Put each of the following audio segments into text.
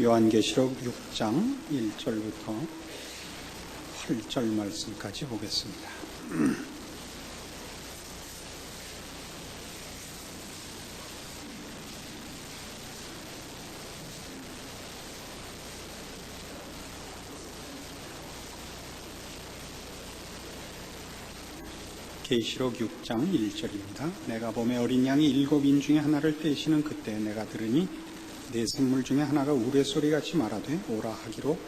요한계시록 6장 1절부터 8절 말씀까지 보겠습니다. 계시록 6장 1절입니다. 내가 봄에 어린 양이 7인 중에 하나를 떼시는 그때 내가 들으니 네 생물 중에 하나가 우레소리같이 말하되 오라 하기로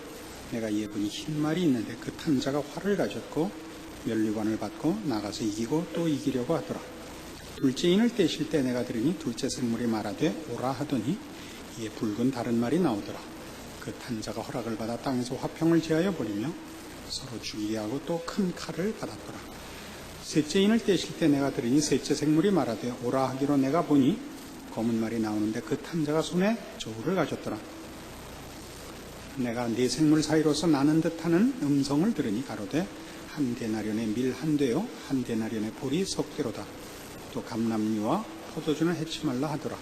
내가 이에 보니 흰 말이 있는데 그 탄 자가 활을 가졌고 면류관을 받고 나가서 이기고 또 이기려고 하더라. 둘째 인을 떼실 때 내가 들으니 둘째 생물이 말하되 오라 하더니 이에 붉은 다른 말이 나오더라. 그 탄 자가 허락을 받아 땅에서 화평을 제하여 버리며 서로 죽이게 하고 또 큰 칼을 받았더라. 셋째 인을 떼실 때 내가 들으니 셋째 생물이 말하되 오라 하기로 내가 보니 검은 말이 나오는데 그 탄 자가 손에 저울을 가졌더라. 내가 네 생물 사이로서 나는 듯하는 음성을 들으니 가로되 한 데나리온의 밀 한 되요 한 데나리온의 보리 석 대로다. 또 감람류와 포도주는 해치 말라 하더라.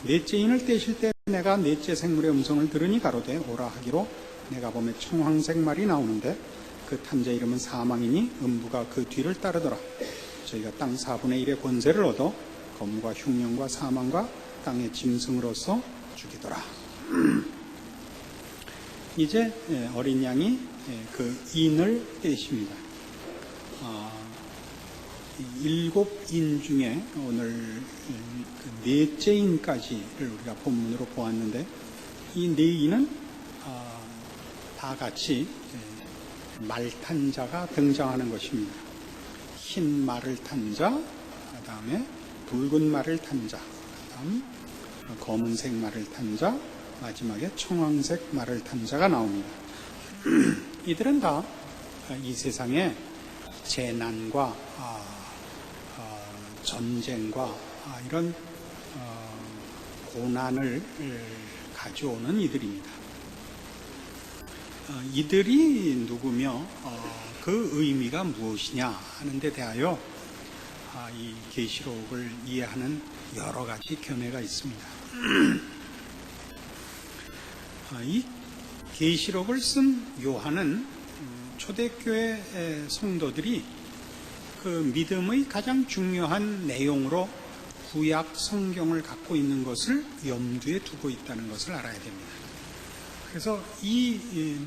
넷째 인을 떼실 때 내가 넷째 생물의 음성을 들으니 가로되 오라 하기로 내가 보매 청황색 말이 나오는데 그 탄 자 이름은 사망이니 음부가 그 뒤를 따르더라. 저희가 땅 4분의 1의 권세를 얻어 검과 흉년과 사망과 땅의 짐승으로서 죽이더라. 이제 어린 양이 그 인을 떼십니다. 7인 중에 오늘 그 넷째 인까지를 우리가 본문으로 보았는데 이 네 인은 다 같이 말탄 자가 등장하는 것입니다. 흰 말을 탄 자, 그 다음에 붉은 말을 탄 자, 그 다음 검은색 말을 탄 자, 마지막에 청황색 말을 탄 자가 나옵니다. 이들은 다 이 세상에 재난과 전쟁과 이런 고난을 가져오는 이들입니다. 이들이 누구며 그 의미가 무엇이냐 하는 데 대하여 이 계시록을 이해하는 여러 가지 견해가 있습니다. 이 계시록을 쓴 요한은 초대교회 성도들이 그 믿음의 가장 중요한 내용으로 구약 성경을 갖고 있는 것을 염두에 두고 있다는 것을 알아야 됩니다. 그래서 이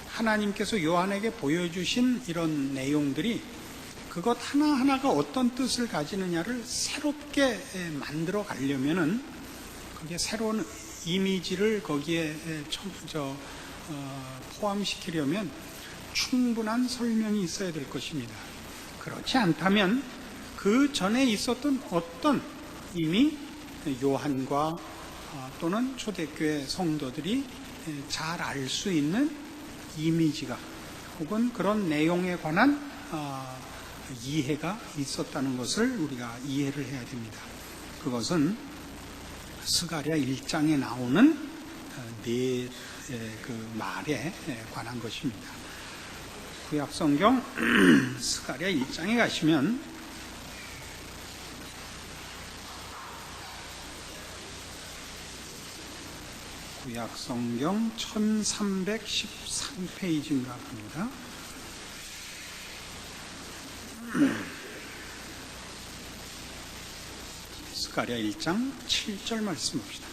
하나님께서 요한에게 보여주신 이런 내용들이 그것 하나하나가 어떤 뜻을 가지느냐를 새롭게 만들어 가려면은 거기에 새로운 이미지를 거기에 포함시키려면 충분한 설명이 있어야 될 것입니다. 그렇지 않다면 그 전에 있었던 어떤 이미 요한과 또는 초대교회 성도들이 잘 알 수 있는 이미지가 혹은 그런 내용에 관한 이해가 있었다는 것을 우리가 이해를 해야 됩니다. 그것은 스가랴 1장에 나오는 네 그 말에 관한 것입니다. 구약성경 스가랴 1장에 가시면 구약성경 1313페이지인가 합니다. 스가랴 1장 7절 말씀 봅시다.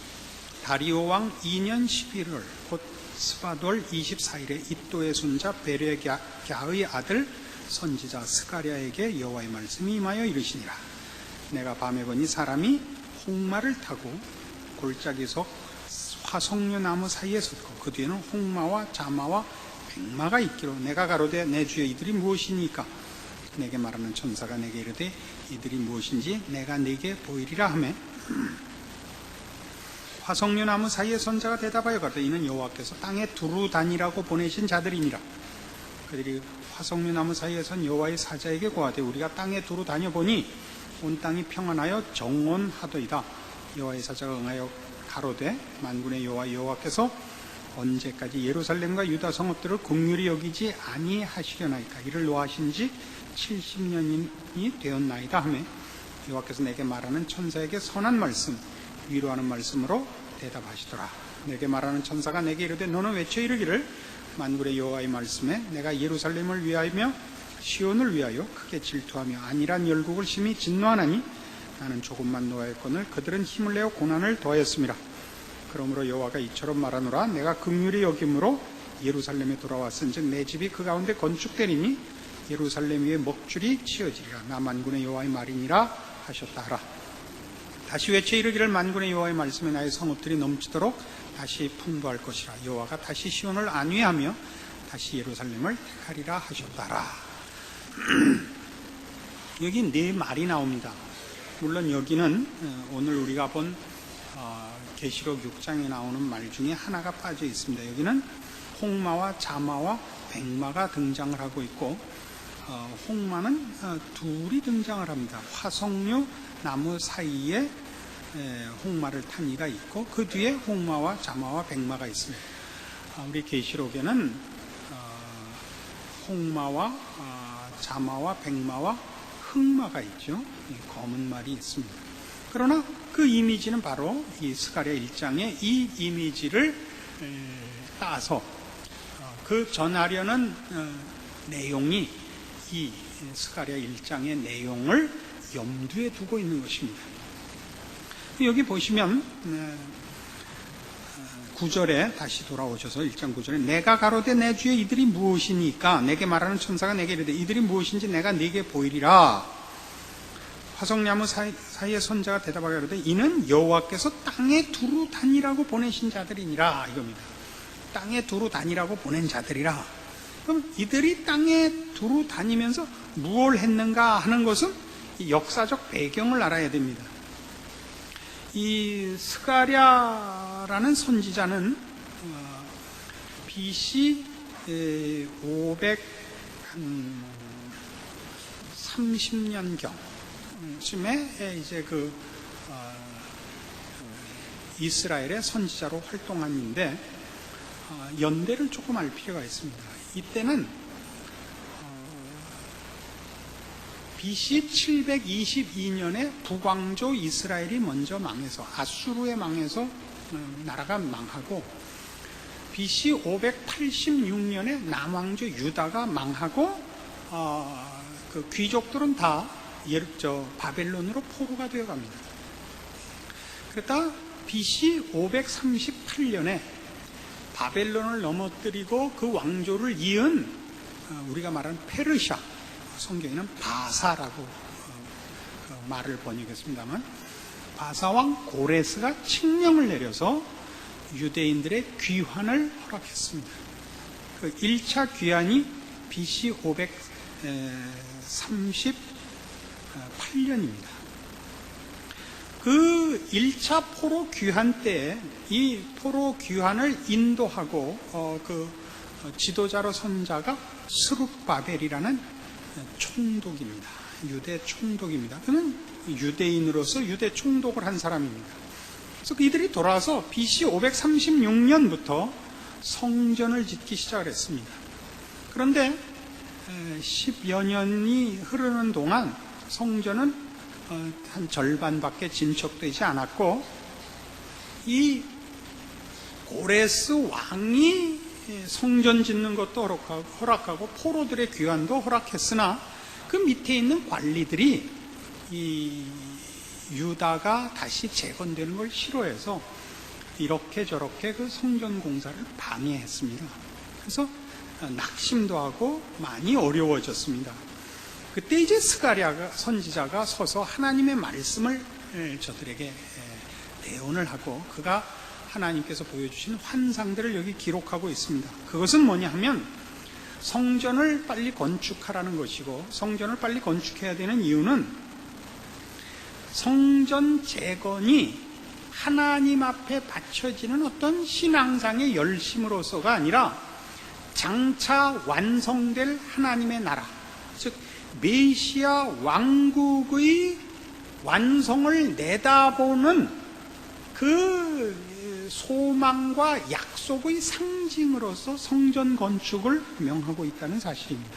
다리오 왕 2년 11월 곧 스바돌 24일에 이또의 손자 베레갸의 아들 선지자 스가랴에게 여호와의 말씀이 임하여 이르시니라. 내가 밤에 보니 사람이 홍마를 타고 골짜기 속 화석류 나무 사이에 섰고 그 뒤에는 홍마와 자마와 백마가 있기로 내가 가로되 내 주여 이들이 무엇이니까? 내게 말하는 천사가 내게 이르되 이들이 무엇인지 내가 네게 보이리라 하매 화석류 나무 사이에 선 자가 대답하여 가로되 이는 여호와께서 땅에 두루 다니라고 보내신 자들이니라. 그들이 화석류 나무 사이에 선 여호와의 사자에게 고하되 우리가 땅에 두루 다녀보니 온 땅이 평안하여 정온하더이다. 여호와의 사자가 응하여 가로되 만군의 여호와께서 언제까지 예루살렘과 유다 성읍들을 긍휼히 여기지 아니하시려나이까? 이를 노하신 지 70년이 되었나이다 하매 여호와께서 내게 말하는 천사에게 선한 말씀, 위로하는 말씀으로 대답하시더라. 내게 말하는 천사가 내게 이르되 너는 외쳐 이르기를 만군의 여호와의 말씀에 내가 예루살렘을 위하여 시온을 위하여 크게 질투하며 안일한 열국을 심히 진노하나니 나는 조금만 노하였거늘 그들은 힘을 내어 고난을 더하였음이라. 그러므로 여호와가 이처럼 말하노라. 내가 긍휼히 여김으로 예루살렘에 돌아왔은즉 내 집이 그 가운데 건축되리니 예루살렘 위에 먹줄이 치어지리라. 나 만군의 여호와의 말이니라 하셨다 하라. 다시 외쳐 이르기를 만군의 여호와의 말씀에 나의 성읍들이 넘치도록 다시 풍부할 것이라. 여호와가 다시 시온을 안위하며 다시 예루살렘을 택하리라 하셨다라. 여기 네 말이 나옵니다. 물론 여기는 오늘 우리가 본 계시록 6장에 나오는 말 중에 하나가 빠져 있습니다. 여기는 홍마와 자마와 백마가 등장을 하고 있고 홍마는 둘이 등장을 합니다. 화석류 나무 사이에 홍마를 탄 이가 있고 그 뒤에 홍마와 자마와 백마가 있습니다. 우리 계시록에는 홍마와 자마와 백마와 흑마가 있죠. 검은 말이 있습니다. 그러나 그 이미지는 바로 이 스가랴 1장의 이 이미지를 따서 그 전하려는 내용이 이 스가랴 1장의 내용을 염두에 두고 있는 것입니다. 여기 보시면 9절에 다시 돌아오셔서 1장 9절에 내가 가로되 내 주에 이들이 무엇이니까 내게 말하는 천사가 내게 이르되 이들이 무엇인지 내가 네게 보이리라. 화석나무 사이의 선자가 대답하게 이르되 이는 여호와께서 땅에 두루 다니라고 보내신 자들이니라 이겁니다. 땅에 두루 다니라고 보낸 자들이라. 그럼 이들이 땅에 두루 다니면서 무엇을 했는가 하는 것은 역사적 배경을 알아야 됩니다. 이 스가랴라는 선지자는 BC 530년경쯤에 이제 이스라엘의 선지자로 활동한인데 연대를 조금 알 필요가 있습니다. 이때는 BC 722년에 북왕조 이스라엘이 먼저 망해서 아수르에 망해서 나라가 망하고 BC 586년에 남왕조 유다가 망하고 그 귀족들은 다 바벨론으로 포로가 되어 갑니다. 그러다 BC 538년에 바벨론을 넘어뜨리고 그 왕조를 이은 우리가 말하는 페르시아, 성경에는 바사라고 말을 번역했습니다만 바사왕 고레스가 칙령을 내려서 유대인들의 귀환을 허락했습니다. 그 1차 귀환이 BC 538년입니다. 그 1차 포로 귀환 때에 이 포로 귀환을 인도하고 그 지도자로 선 자가 스룹바벨이라는 총독입니다. 유대 총독입니다. 그는 유대인으로서 유대 총독을 한 사람입니다. 그래서 이들이 돌아와서 BC 536년부터 성전을 짓기 시작을 했습니다. 그런데 10여 년이 흐르는 동안 성전은 한 절반밖에 진척되지 않았고 이 고레스 왕이 성전 짓는 것도 허락하고 포로들의 귀환도 허락했으나 그 밑에 있는 관리들이 이 유다가 다시 재건되는 걸 싫어해서 이렇게 저렇게 그 성전 공사를 방해했습니다. 그래서 낙심도 하고 많이 어려워졌습니다. 그때 이제 스가랴 선지자가 서서 하나님의 말씀을 저들에게 대언을 하고 그가 하나님께서 보여주신 환상들을 여기 기록하고 있습니다. 그것은 뭐냐 하면 성전을 빨리 건축하라는 것이고 성전을 빨리 건축해야 되는 이유는 성전 재건이 하나님 앞에 바쳐지는 어떤 신앙상의 열심으로서가 아니라 장차 완성될 하나님의 나라, 즉 메시아 왕국의 완성을 내다보는 그 소망과 약속의 상징으로서 성전 건축을 명하고 있다는 사실입니다.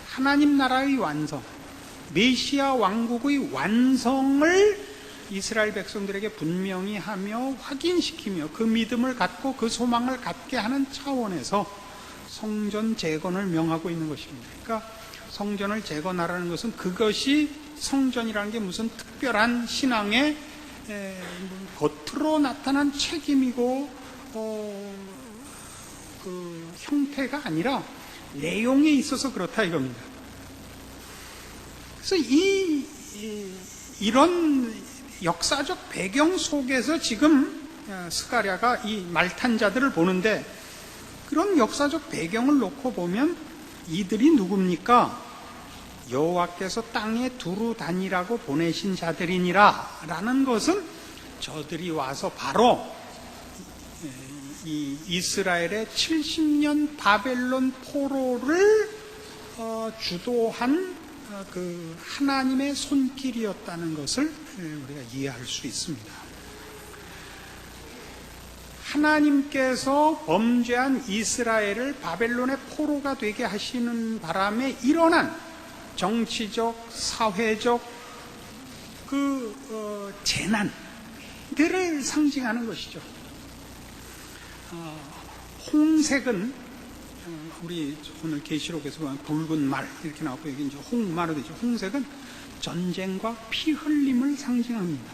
하나님 나라의 완성, 메시아 왕국의 완성을 이스라엘 백성들에게 분명히 하며 확인시키며 그 믿음을 갖고 그 소망을 갖게 하는 차원에서 성전 재건을 명하고 있는 것입니다. 그러니까 성전을 재건하라는 것은 그것이 성전이라는 게 무슨 특별한 신앙의 겉으로 나타난 책임이고 그 형태가 아니라 내용에 있어서 그렇다 이겁니다. 그래서 이런 역사적 배경 속에서 지금 스가랴가 이 말탄 자들을 보는데, 그런 역사적 배경을 놓고 보면 이들이 누굽니까? 여호와께서 땅에 두루 다니라고 보내신 자들이니라 라는 것은 저들이 와서 바로 이 이스라엘의 70년 바벨론 포로를 주도한 그 하나님의 손길이었다는 것을 우리가 이해할 수 있습니다. 하나님께서 범죄한 이스라엘을 바벨론의 포로가 되게 하시는 바람에 일어난 정치적, 사회적 그 재난들을 상징하는 것이죠. 홍색은 우리 오늘 계시록에서 보면 붉은 말 이렇게 나오고 여기 이제 홍마로 되죠. 홍색은 전쟁과 피 흘림을 상징합니다.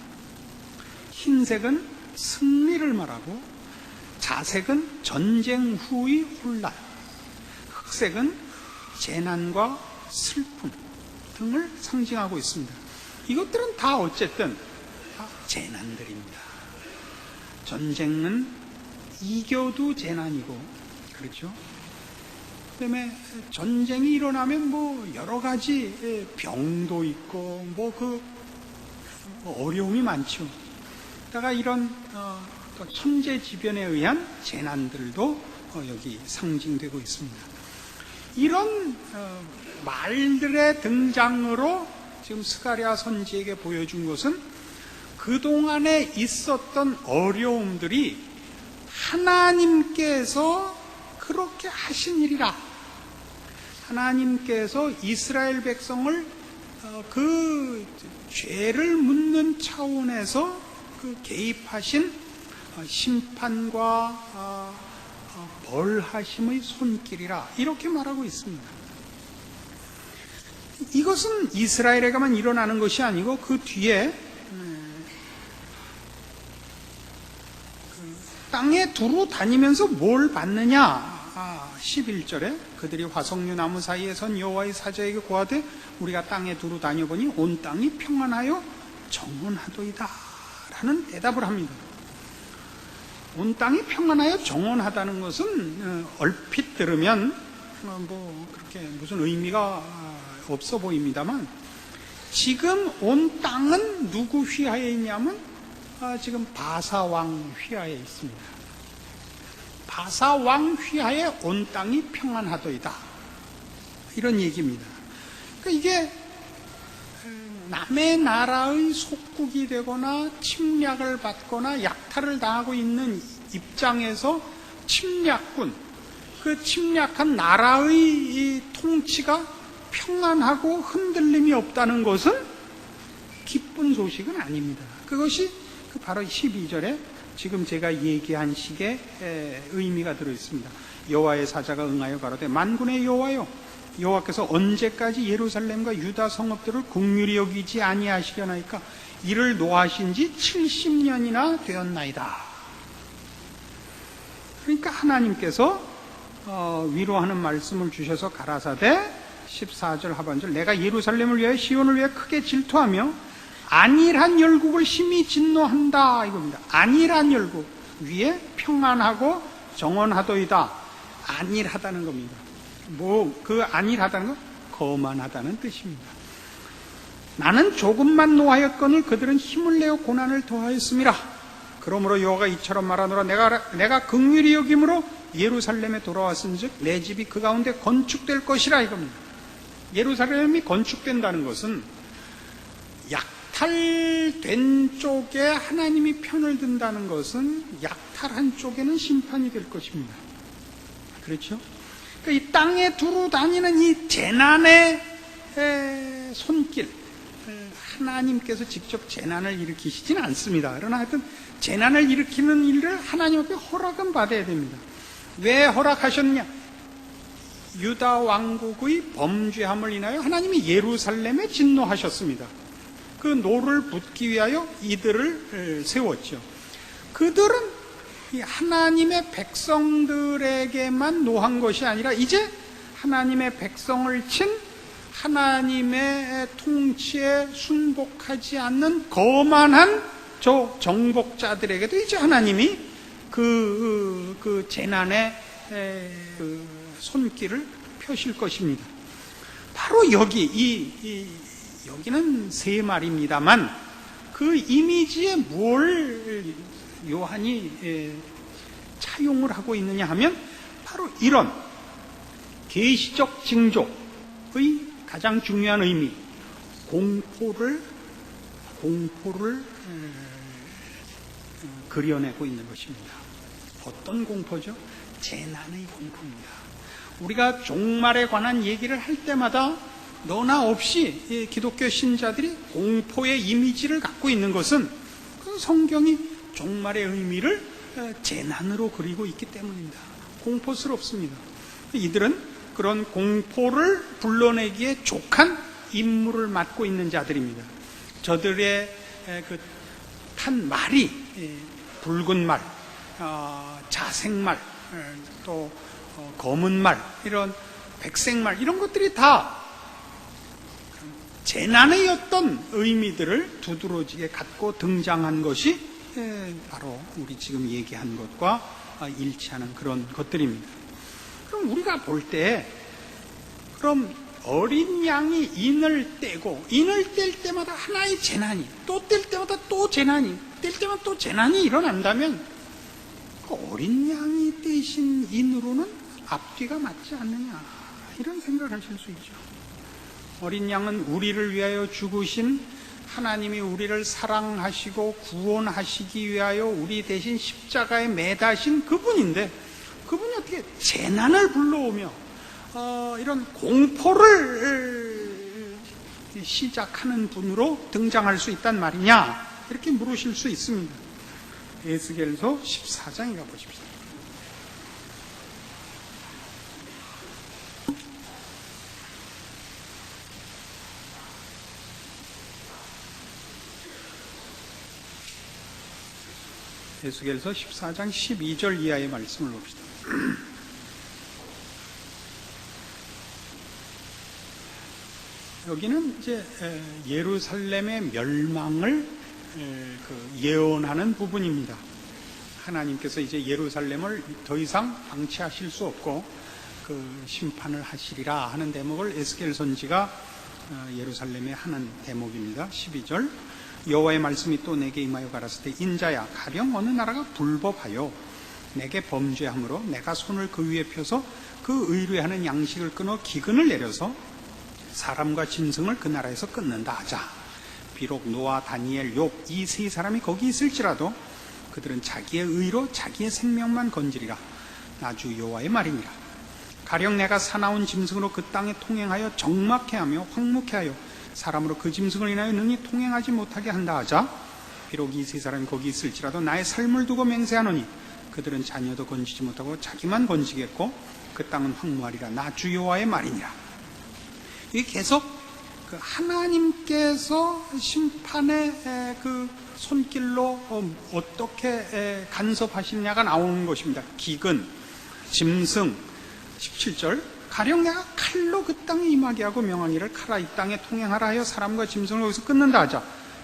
흰색은 승리를 말하고, 자색은 전쟁 후의 혼란, 흑색은 재난과 슬픔 등을 상징하고 있습니다. 이것들은 다 어쨌든 다 재난들입니다. 전쟁은 이겨도 재난이고, 그렇죠? 그다음에 전쟁이 일어나면 뭐 여러 가지 병도 있고 뭐 그 어려움이 많죠. 다가 이런 천재지변에 의한 재난들도 여기 상징되고 있습니다. 이런 말들의 등장으로 지금 스가랴 선지에게 보여준 것은 그동안에 있었던 어려움들이 하나님께서 그렇게 하신 일이라, 하나님께서 이스라엘 백성을 그 죄를 묻는 차원에서 그 개입하신 심판과 벌하심의 손길이라, 이렇게 말하고 있습니다. 이것은 이스라엘에게만 일어나는 것이 아니고 그 뒤에 땅에 두루 다니면서 뭘 받느냐. 11절에 그들이 화석류 나무 사이에 선 여호와의 사자에게 고하되 우리가 땅에 두루 다녀보니 온 땅이 평안하여 정원하도이다 라는 대답을 합니다. 온 땅이 평안하여 정원하다는 것은 얼핏 들으면 뭐 그렇게 무슨 의미가 없어 보입니다만, 지금 온 땅은 누구 휘하에 있냐면 지금 바사 왕 휘하에 있습니다. 바사 왕 휘하에 온 땅이 평안하도이다, 이런 얘기입니다. 그러니까 이게 남의 나라의 속국이 되거나 침략을 받거나 약탈을 당하고 있는 입장에서 침략군, 그 침략한 나라의 이 통치가 평안하고 흔들림이 없다는 것은 기쁜 소식은 아닙니다. 그것이 바로 12절에 지금 제가 얘기한 식의 의미가 들어있습니다. 여호와의 사자가 응하여 가로되 만군의 여호와여, 여호와께서 언제까지 예루살렘과 유다 성읍들을 긍휼히 여기지 아니하시려나이까? 이를 노하신 지 70년이나 되었나이다. 그러니까 하나님께서 위로하는 말씀을 주셔서 가라사대 14절 하반절, 내가 예루살렘을 위하여 시온을 위하여 크게 질투하며 안일한 열국을 심히 진노한다, 이겁니다. 안일한 열국 위에 평안하고 정원하도이다. 안일하다는 겁니다. 뭐 그 안일하다는 건 거만하다는 뜻입니다. 나는 조금만 노하였거늘 그들은 힘을 내어 고난을 더하였음이라. 그러므로 여호와가 이처럼 말하노라. 내가 긍휼히 여김으로 예루살렘에 돌아왔은즉 내 집이 그 가운데 건축될 것이라, 이겁니다. 예루살렘이 건축된다는 것은 약탈된 쪽에 하나님이 편을 든다는 것은 약탈한 쪽에는 심판이 될 것입니다. 그렇죠? 그러니까 이 땅에 두루 다니는 이 재난의 손길, 하나님께서 직접 재난을 일으키시지는 않습니다. 그러나 하여튼 재난을 일으키는 일을 하나님 앞에 허락은 받아야 됩니다. 왜 허락하셨냐? 유다 왕국의 범죄함을 인하여 하나님이 예루살렘에 진노하셨습니다. 그 노를 붓기 위하여 이들을 세웠죠. 그들은 하나님의 백성들에게만 노한 것이 아니라 이제 하나님의 백성을 친 하나님의 통치에 순복하지 않는 거만한 저 정복자들에게도 이제 하나님이 그 재난의 손길을 펴실 것입니다. 바로 여기는 세 말입니다만 그 이미지에 뭘 요한이 차용을 하고 있느냐 하면 바로 이런 계시적 징조의 가장 중요한 의미, 공포를 그려내고 있는 것입니다. 어떤 공포죠? 재난의 공포입니다. 우리가 종말에 관한 얘기를 할 때마다 너나 없이 기독교 신자들이 공포의 이미지를 갖고 있는 것은 그 성경이 종말의 의미를 재난으로 그리고 있기 때문입니다. 공포스럽습니다. 이들은 그런 공포를 불러내기에 족한 임무를 맡고 있는 자들입니다. 저들의 탄 말이 붉은 말, 자색말, 또 검은 말, 이런 백색말, 이런 것들이 다 재난의 어떤 의미들을 두드러지게 갖고 등장한 것이 바로 우리 지금 얘기한 것과 일치하는 그런 것들입니다. 그럼 우리가 볼 때, 그럼 어린 양이 인을 떼고, 인을 뗄 때마다 하나의 재난이, 또 뗄 때마다 또 재난이, 뗄 때마다 또 재난이 일어난다면, 그 어린 양이 떼신 인으로는 앞뒤가 맞지 않느냐, 이런 생각을 하실 수 있죠. 어린 양은 우리를 위하여 죽으신 하나님이 우리를 사랑하시고 구원하시기 위하여 우리 대신 십자가에 매다신 그분인데, 그분이 어떻게 재난을 불러오며 이런 공포를 시작하는 분으로 등장할 수 있단 말이냐, 이렇게 물으실 수 있습니다. 에스겔서 14장에 가보십시오. 에스겔서 14장 12절 이하의 말씀을 봅시다. 여기는 이제 예루살렘의 멸망을 예언하는 부분입니다. 하나님께서 이제 예루살렘을 더 이상 방치하실 수 없고 그 심판을 하시리라 하는 대목을 에스겔 선지가 예루살렘에 하는 대목입니다. 12절. 여호와의 말씀이 또 내게 임하여 가라사대 인자야 가령 어느 나라가 불법하여 내게 범죄함으로 내가 손을 그 위에 펴서 그 의뢰하는 양식을 끊어 기근을 내려서 사람과 짐승을 그 나라에서 끊는다 하자. 비록 노아, 다니엘, 욥 이 세 사람이 거기 있을지라도 그들은 자기의 의로 자기의 생명만 건지리라. 나 주 여호와의 말이니라. 가령 내가 사나운 짐승으로 그 땅에 통행하여 적막해 하며 황무케 하여 사람으로 그 짐승을 인하여 능히 통행하지 못하게 한다 하자. 비록 이 세 사람이 거기 있을지라도 나의 삶을 두고 맹세하노니 그들은 자녀도 건지지 못하고 자기만 건지겠고 그 땅은 황무하리라. 나 주 여호와의 말이니라. 이게 계속 그 하나님께서 심판의 그 손길로 어떻게 간섭하시느냐가 나오는 것입니다. 기근, 짐승. 17절. 가령 내가 칼로 그 땅에 임하게 하고 명하기를 칼아 이 땅에 통행하라 하여 사람과 짐승을 거기서 끊는다 하자.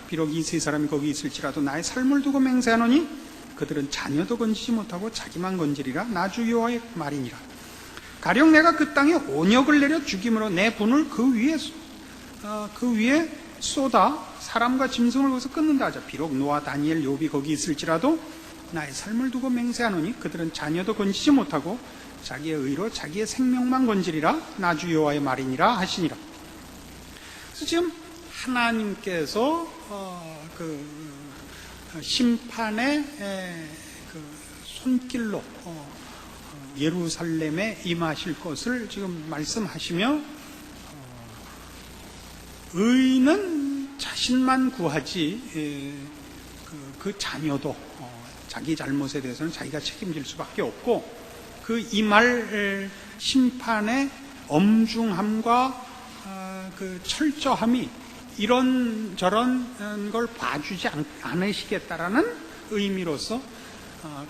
비록 이 세 사람이 거기 있을지라도 나의 삶을 두고 맹세하노니 그들은 자녀도 건지지 못하고 자기만 건지리라. 나 주 여호와의 말이니라. 가령 내가 그 땅에 온역을 내려 죽임으로 내 분을 그 위에 쏟아 사람과 짐승을 거기서 끊는다 하자. 비록 노아, 다니엘, 욥이 거기 있을지라도 나의 삶을 두고 맹세하노니 그들은 자녀도 건지지 못하고 자기의 의로 자기의 생명만 건지리라. 나 주 여호와의 말이니라 하시니라. 그래서 지금 하나님께서 그 심판의 그 손길로 예루살렘에 임하실 것을 지금 말씀하시며 의인은 자신만 구하지 그 자녀도 자기 잘못에 대해서는 자기가 책임질 수밖에 없고, 그 이말 심판의 엄중함과 그 철저함이 이런저런 걸 봐주지 않으시겠다라는 의미로서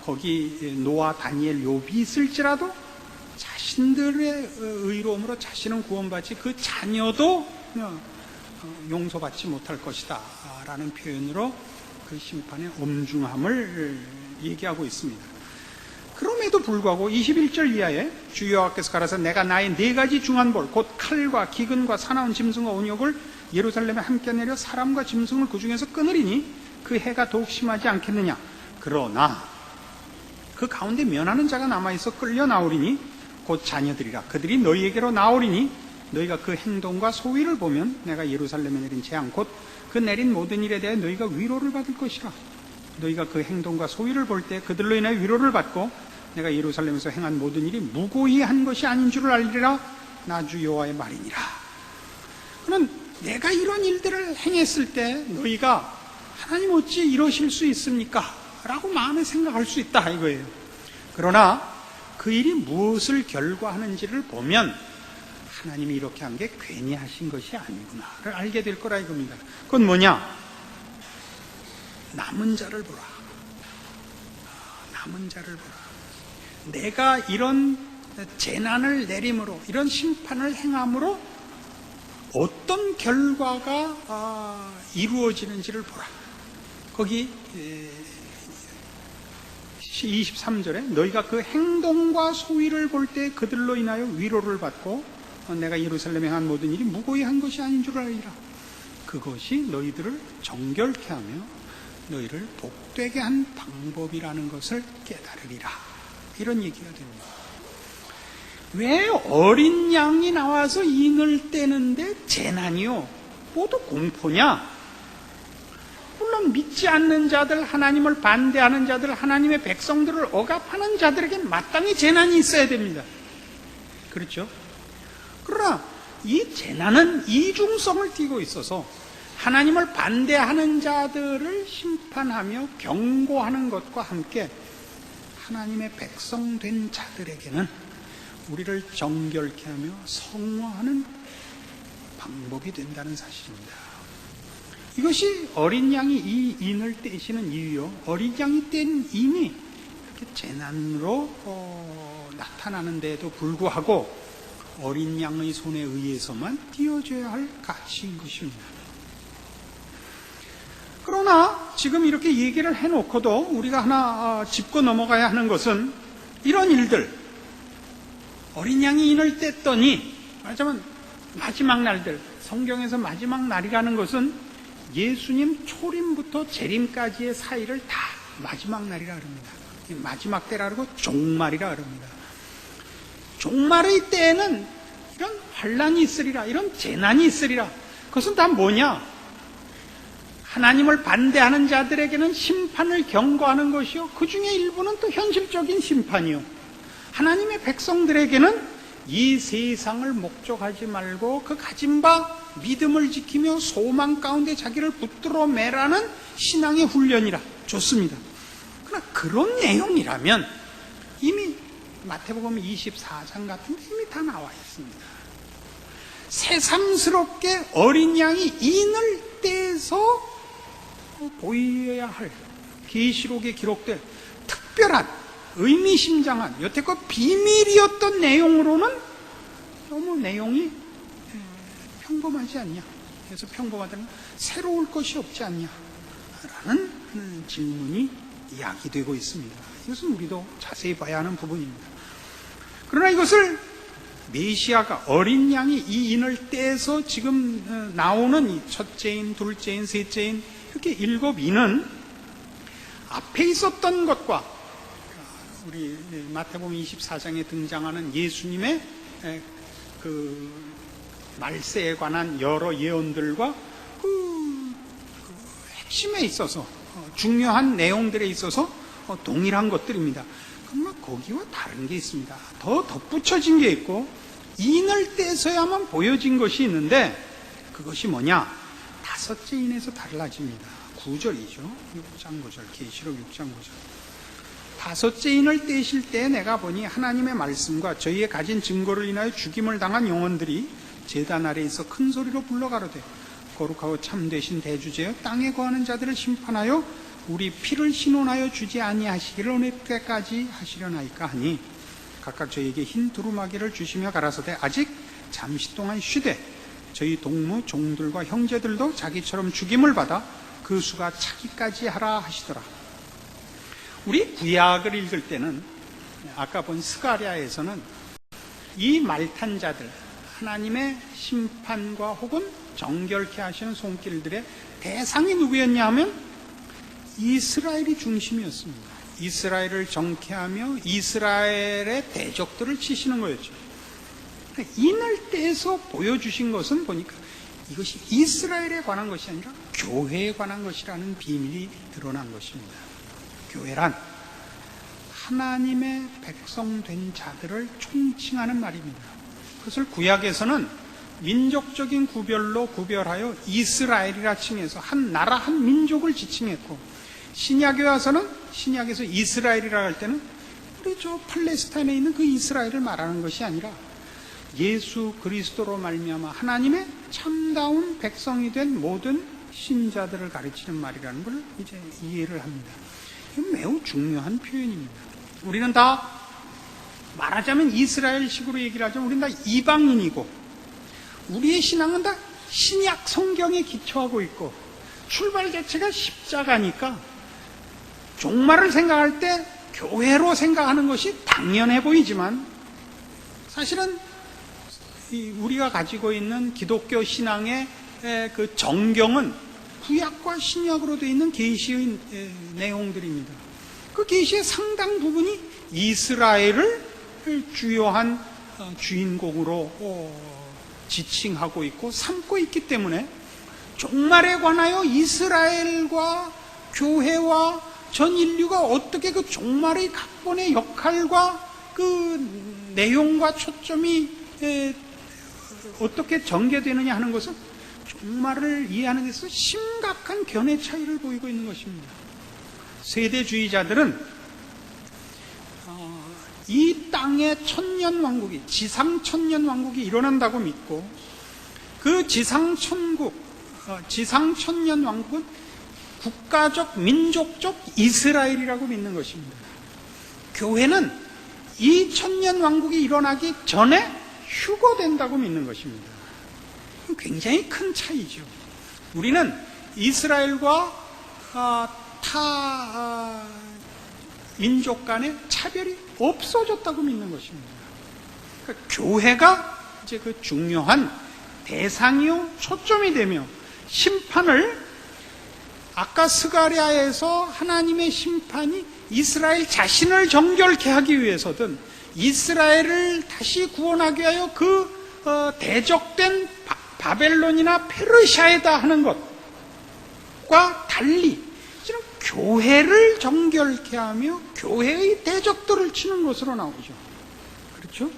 거기 노아, 다니엘, 욥이 있을지라도 자신들의 의로움으로 자신은 구원받지 그 자녀도 용서받지 못할 것이다 라는 표현으로 그 심판의 엄중함을 얘기하고 있습니다. 그럼에도 불구하고 21절 이하에 주 여호와께서 가라사 내가 나의 4가지 중한 볼 곧 칼과 기근과 사나운 짐승과 온역을 예루살렘에 함께 내려 사람과 짐승을 그 중에서 끊으리니 그 해가 더욱 심하지 않겠느냐. 그러나 그 가운데 면하는 자가 남아있어 끌려 나오리니 곧 자녀들이라. 그들이 너희에게로 나오리니 너희가 그 행동과 소위를 보면 내가 예루살렘에 내린 재앙 곧 그 내린 모든 일에 대해 너희가 위로를 받을 것이라. 너희가 그 행동과 소위를 볼 때 그들로 인하여 위로를 받고 내가 예루살렘에서 행한 모든 일이 무고히 한 것이 아닌 줄을 알리라. 나 주 여호와의 말이니라. 그는 내가 이런 일들을 행했을 때 너희가 하나님 어찌 이러실 수 있습니까? 라고 마음에 생각할 수 있다 이거예요. 그러나 그 일이 무엇을 결과하는지를 보면 하나님이 이렇게 한 게 괜히 하신 것이 아니구나를 알게 될 거라 이겁니다. 그건 뭐냐? 남은 자를 보라. 남은 자를 보라. 내가 이런 재난을 내림으로, 이런 심판을 행함으로 어떤 결과가 이루어지는지를 보라. 거기 23절에 너희가 그 행동과 소위를 볼 때 그들로 인하여 위로를 받고 내가 예루살렘에 한 모든 일이 무고히 한 것이 아닌 줄 알리라. 그것이 너희들을 정결케 하며 너희를 복되게 한 방법이라는 것을 깨달으리라. 이런 얘기가 됩니다. 왜 어린 양이 나와서 인을 떼는데 재난이요 모두 공포냐? 물론 믿지 않는 자들, 하나님을 반대하는 자들, 하나님의 백성들을 억압하는 자들에게 마땅히 재난이 있어야 됩니다. 그렇죠? 그러나 이 재난은 이중성을 띠고 있어서 하나님을 반대하는 자들을 심판하며 경고하는 것과 함께 하나님의 백성된 자들에게는 우리를 정결케 하며 성화하는 방법이 된다는 사실입니다. 이것이 어린 양이 이 인을 떼시는 이유요. 어린 양이 뗀 인이 이렇게 재난으로 나타나는데도 불구하고 어린 양의 손에 의해서만 띄어져야 할 가치인 것입니다. 그러나 지금 이렇게 얘기를 해놓고도 우리가 하나 짚고 넘어가야 하는 것은 이런 일들, 어린 양이 인을 뗐더니 말하자면 마지막 날들, 성경에서 마지막 날이라는 것은 예수님 초림부터 재림까지의 사이를 다 마지막 날이라 그럽니다. 마지막 때라 그러고 종말이라 그럽니다. 종말의 때에는 이런 환난이 있으리라, 이런 재난이 있으리라. 그것은 다 뭐냐? 하나님을 반대하는 자들에게는 심판을 경고하는 것이요, 그 중에 일부는 또 현실적인 심판이요, 하나님의 백성들에게는 이 세상을 목적하지 말고 그 가진 바 믿음을 지키며 소망 가운데 자기를 붙들어 매라는 신앙의 훈련이라. 좋습니다. 그러나 그런 내용이라면 이미 마태복음 24장 같은 데 이미 다 나와 있습니다. 새삼스럽게 어린 양이 인을 떼서 보여야 할 계시록에 기록된 특별한 의미심장한 여태껏 비밀이었던 내용으로는 너무 내용이 평범하지 않냐. 그래서 평범하다는 새로울 것이 없지 않냐 라는 질문이 야기되고 있습니다. 이것은 우리도 자세히 봐야 하는 부분입니다. 그러나 이것을 메시아가 어린 양이 이 인을 떼서 지금 나오는 이 첫째 인, 둘째 인, 셋째 인 이렇게 7인은 앞에 있었던 것과 우리 마태복음 24장에 등장하는 예수님의 그 말세에 관한 여러 예언들과 그 핵심에 있어서 중요한 내용들에 있어서 동일한 것들입니다. 그러나 거기와 다른 게 있습니다. 더 덧붙여진 게 있고 인을 떼서야만 보여진 것이 있는데 그것이 뭐냐? 5째 인에서 달라집니다. 9절이죠. 6장 9절, 계시록 6장 9절. 5째 인을 떼실 때 내가 보니 하나님의 말씀과 저희의 가진 증거를 인하여 죽임을 당한 영혼들이 제단 아래에 있어 큰 소리로 불러가로되 거룩하고 참되신 대주제여 땅에 거하는 자들을 심판하여 우리 피를 신원하여 주지 아니하시기를 어느 때까지 하시려나이까 하니 각각 저희에게 흰 두루마기를 주시며 가라사대 아직 잠시 동안 쉬되 저희 동무 종들과 형제들도 자기처럼 죽임을 받아 그 수가 차기까지 하라 하시더라. 우리 구약을 읽을 때는 아까 본 스가랴에서는 이 말탄 자들, 하나님의 심판과 혹은 정결케 하시는 손길들의 대상이 누구였냐 하면 이스라엘이 중심이었습니다. 이스라엘을 정케하며 이스라엘의 대적들을 치시는 거였죠. 인을 떼서 보여주신 것은 보니까 이것이 이스라엘에 관한 것이 아니라 교회에 관한 것이라는 비밀이 드러난 것입니다. 교회란 하나님의 백성 된 자들을 총칭하는 말입니다. 그것을 구약에서는 민족적인 구별로 구별하여 이스라엘이라 칭해서 한 나라 한 민족을 지칭했고, 신약에 와서는 신약에서 이스라엘이라 할 때는 우리 저 팔레스타인에 있는 그 이스라엘을 말하는 것이 아니라 예수 그리스도로 말미암아 하나님의 참다운 백성이 된 모든 신자들을 가르치는 말이라는 걸 이제 이해를 합니다. 이건 매우 중요한 표현입니다. 우리는 다 말하자면 이스라엘식으로 얘기를 하자면 우리는 다 이방인이고 우리의 신앙은 다 신약 성경에 기초하고 있고 출발 자체가 십자가니까 종말을 생각할 때 교회로 생각하는 것이 당연해 보이지만 사실은 우리가 가지고 있는 기독교 신앙의 그 정경은 구약과 신약으로 되어 있는 계시의 내용들입니다. 그 계시의 상당 부분이 이스라엘을 주요한 주인공으로 지칭하고 있고 삼고 있기 때문에 종말에 관하여 이스라엘과 교회와 전 인류가 어떻게 그 종말의 각본의 역할과 그 내용과 초점이 어떻게 전개되느냐 하는 것은 종말을 이해하는 데서 심각한 견해 차이를 보이고 있는 것입니다. 세대주의자들은 이 땅의 천년왕국이 지상 천년왕국이 일어난다고 믿고 그 지상 천년왕국은 국가적 민족적 이스라엘이라고 믿는 것입니다. 교회는 이 천년왕국이 일어나기 전에 휴거된다고 믿는 것입니다. 굉장히 큰 차이죠. 우리는 이스라엘과 타 민족 간의 차별이 없어졌다고 믿는 것입니다. 그러니까 교회가 이제 그 중요한 대상이요 초점이 되며 심판을 아까 스가랴에서 하나님의 심판이 이스라엘 자신을 정결케 하기 위해서든 이스라엘을 다시 구원하기 위하여 그 대적된 바벨론이나 페르시아에다 하는 것과 달리 지금 교회를 정결케 하며 교회의 대적들을 치는 것으로 나오죠. 그렇죠?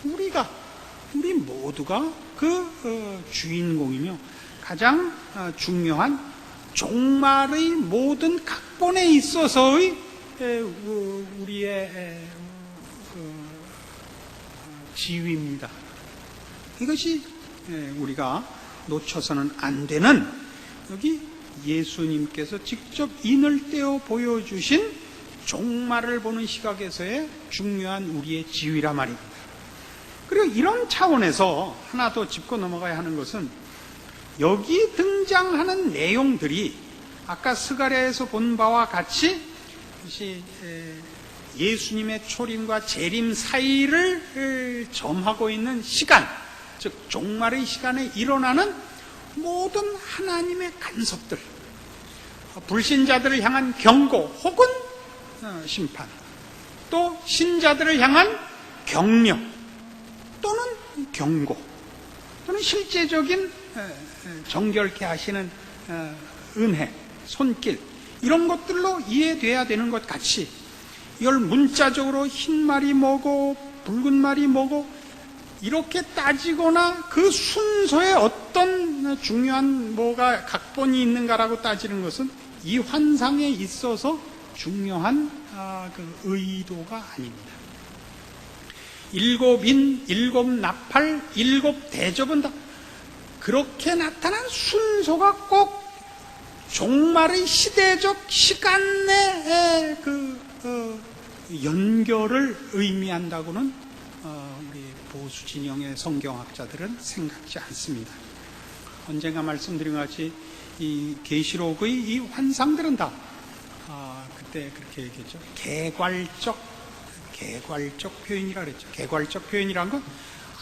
우리 모두가 그 주인공이며 가장 중요한 종말의 모든 각본에 있어서의 우리의 지위입니다. 이것이 우리가 놓쳐서는 안 되는 여기 예수님께서 직접 인을 떼어 보여주신 종말을 보는 시각에서의 중요한 우리의 지위라 말입니다. 그리고 이런 차원에서 하나 더 짚고 넘어가야 하는 것은 여기 등장하는 내용들이 아까 스가랴에서 본 바와 같이 예수님의 초림과 재림 사이를 점하고 있는 시간, 즉 종말의 시간에 일어나는 모든 하나님의 간섭들, 불신자들을 향한 경고 혹은 심판, 또 신자들을 향한 격려 또는 경고 또는 실제적인 정결케 하시는 은혜, 손길 이런 것들로 이해돼야 되는 것 같이 이걸 문자적으로 흰 말이 뭐고 붉은 말이 뭐고 이렇게 따지거나 그 순서에 어떤 중요한 뭐가 각본이 있는가라고 따지는 것은 이 환상에 있어서 중요한 그 의도가 아닙니다. 일곱 인, 일곱 나팔, 일곱 대접은 다 그렇게 나타난 순서가 꼭 종말의 시대적 시간 내 연결을 의미한다고는 우리 보수 진영의 성경학자들은 생각지 않습니다. 언젠가 말씀드린 것 같이 이 계시록의 이 환상들은 다 그때 그렇게 얘기했죠. 개괄적 표현이라 그랬죠. 개괄적 표현이란 건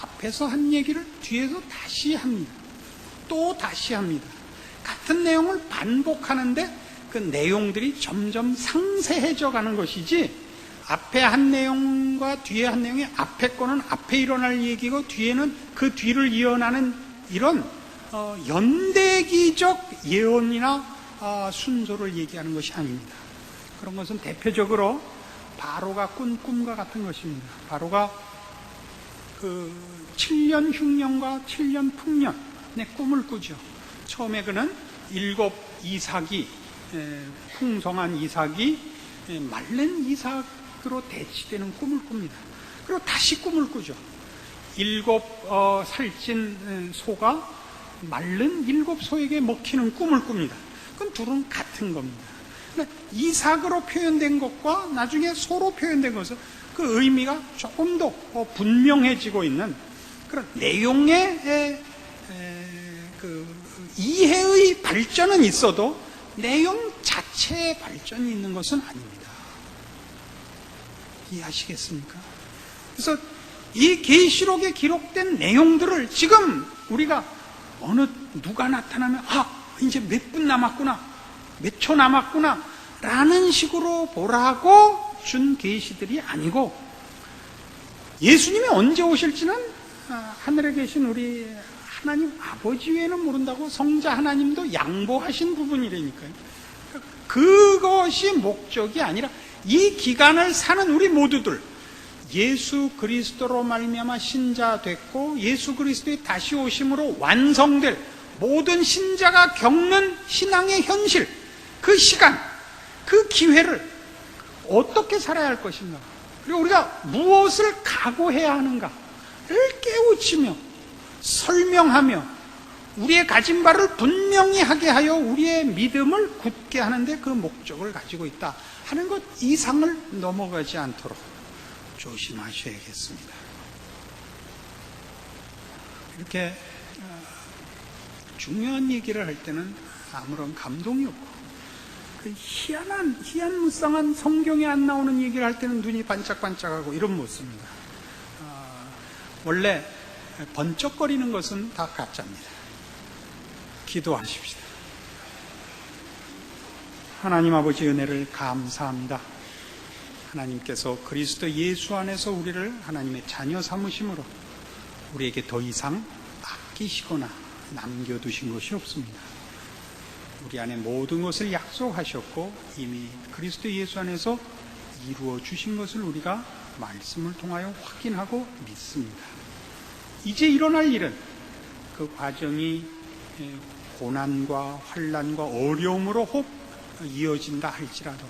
앞에서 한 얘기를 뒤에서 다시 합니다. 또 다시 합니다. 같은 내용을 반복하는데 그 내용들이 점점 상세해져 가는 것이지, 앞에 한 내용과 뒤에 한 내용이 앞에 거는 앞에 일어날 얘기고 뒤에는 그 뒤를 이어나는 이런 연대기적 예언이나 순서를 얘기하는 것이 아닙니다. 그런 것은 대표적으로 바로가 꾼 꿈과 같은 것입니다. 바로가 그 7년 흉년과 7년 풍년의 꿈을 꾸죠. 처음에 그는 7 이삭이 풍성한 이삭이 말른 이삭으로 대치되는 꿈을 꿉니다. 그리고 다시 꿈을 꾸죠. 7 살찐 소가 말른 7 소에게 먹히는 꿈을 꿉니다. 그건 둘은 같은 겁니다. 이삭으로 표현된 것과 나중에 소로 표현된 것은 그 의미가 조금 더 분명해지고 있는 그런 내용의 그 이해의 발전은 있어도 내용 자체의 발전이 있는 것은 아닙니다. 이해하시겠습니까? 그래서 이 계시록에 기록된 내용들을 지금 우리가 누가 나타나면 이제 몇 분 남았구나, 몇 초 남았구나 라는 식으로 보라고 준 계시들이 아니고, 예수님이 언제 오실지는 하늘에 계신 우리 하나님 아버지 외에는 모른다고 성자 하나님도 양보하신 부분이라니까요. 그것이 목적이 아니라 이 기간을 사는 우리 모두들, 예수 그리스도로 말미암아 신자 됐고 예수 그리스도의 다시 오심으로 완성될 모든 신자가 겪는 신앙의 현실, 그 시간, 그 기회를 어떻게 살아야 할 것인가, 그리고 우리가 무엇을 각오해야 하는가를 깨우치며 설명하며 우리의 가진 바를 분명히 하게 하여 우리의 믿음을 굳게 하는데 그 목적을 가지고 있다 하는 것 이상을 넘어가지 않도록 조심하셔야겠습니다. 이렇게 중요한 얘기를 할 때는 아무런 감동이 없고, 그 희한무쌍한 성경에 안 나오는 얘기를 할 때는 눈이 반짝반짝하고 이런 모습입니다. 원래 번쩍거리는 것은 다 가짜입니다. 기도하십시다. 하나님 아버지 은혜를 감사합니다. 하나님께서 그리스도 예수 안에서 우리를 하나님의 자녀 삼으심으로 우리에게 더 이상 아끼시거나 남겨두신 것이 없습니다. 우리 안에 모든 것을 약속하셨고 이미 그리스도 예수 안에서 이루어 주신 것을 우리가 말씀을 통하여 확인하고 믿습니다. 이제 일어날 일은 그 과정이 고난과 환난과 어려움으로 혹 이어진다 할지라도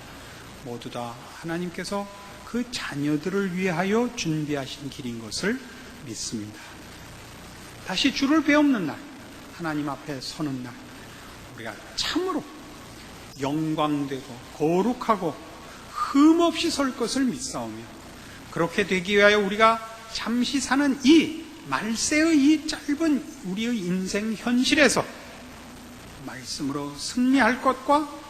모두 다 하나님께서 그 자녀들을 위하여 준비하신 길인 것을 믿습니다. 다시 주를 배우는 날, 하나님 앞에 서는 날, 우리가 참으로 영광되고 거룩하고 흠없이 설 것을 믿사오며, 그렇게 되기 위하여 우리가 잠시 사는 이 말세의 이 짧은 우리의 인생 현실에서 말씀으로 승리할 것과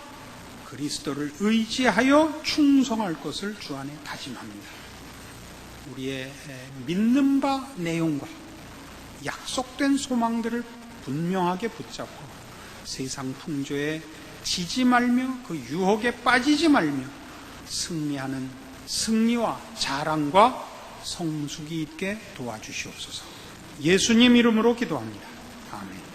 그리스도를 의지하여 충성할 것을 주 안에 다짐합니다. 우리의 믿는 바 내용과 약속된 소망들을 분명하게 붙잡고 세상 풍조에 지지 말며 그 유혹에 빠지지 말며 승리하는 승리와 자랑과 성숙이 있게 도와주시옵소서. 예수님 이름으로 기도합니다. 아멘.